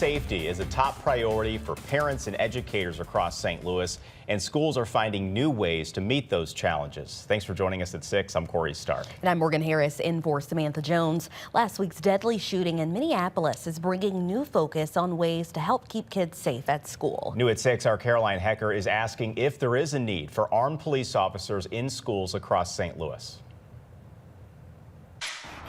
Safety is a top priority for parents and educators across St. Louis, and schools are finding new ways to meet those challenges. Thanks for joining us at 6. I'm Corey Stark. And I'm Morgan Harris, in for Samantha Jones. Last week's deadly shooting in Minneapolis is bringing new focus on ways to help keep kids safe at school. New at 6, our Caroline Hecker is asking if there is a need for armed police officers in schools across St. Louis.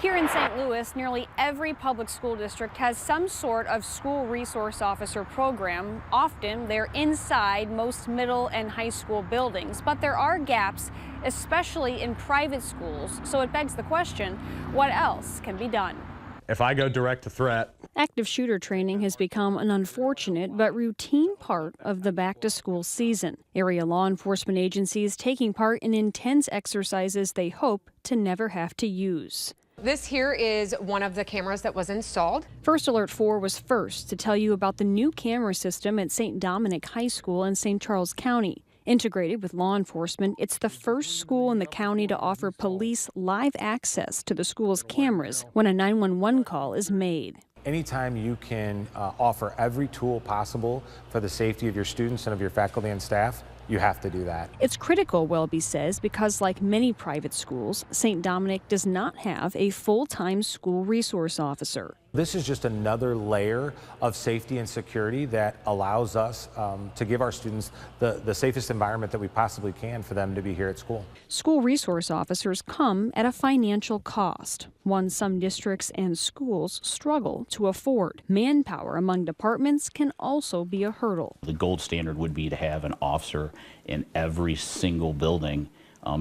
Here in St. Louis, nearly every public school district has some sort of school resource officer program. Often they're inside most middle and high school buildings, but there are gaps, especially in private schools. So it begs the question, what else can be done? If I go direct to threat. Active shooter training has become an unfortunate but routine part of the back-to-school season. Area law enforcement agencies taking part in intense exercises they hope to never have to use. This here is one of the cameras that was installed. First Alert 4 was first to tell you about the new camera system at St. Dominic High School in St. Charles County. Integrated with law enforcement, it's the first school in the county to offer police live access to the school's cameras when a 911 call is made. Anytime you can offer every tool possible for the safety of your students and of your faculty and staff, you have to do that. It's critical, Welby says, because like many private schools, St. Dominic does not have a full-time school resource officer. This is just another layer of safety and security that allows us to give our students the safest environment that we possibly can for them to be here at school. School resource officers come at a financial cost, one some districts and schools struggle to afford. Manpower among departments can also be a hurdle. The gold standard would be to have an officer in every single building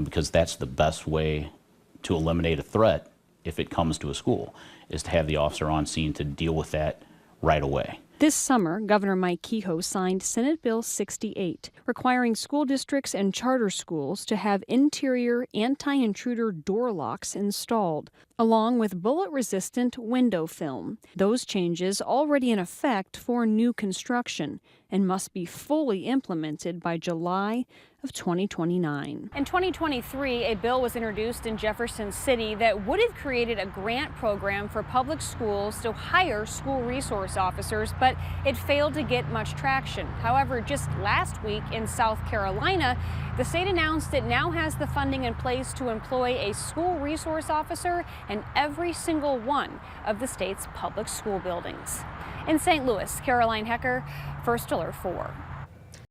because that's the best way to eliminate a threat if it comes to a school, is to have the officer on scene to deal with that right away. This summer, Governor Mike Kehoe signed Senate Bill 68, requiring school districts and charter schools to have interior anti-intruder door locks installed, along with bullet-resistant window film. Those changes already in effect for new construction and must be fully implemented by July of 2029. In 2023, a bill was introduced in Jefferson City that would have created a grant program for public schools to hire school resource officers, but it failed to get much traction. However, just last week in South Carolina, the state announced it now has the funding in place to employ a school resource officer in every single one of the state's public school buildings. In St. Louis, Caroline Hecker, First Alert 4.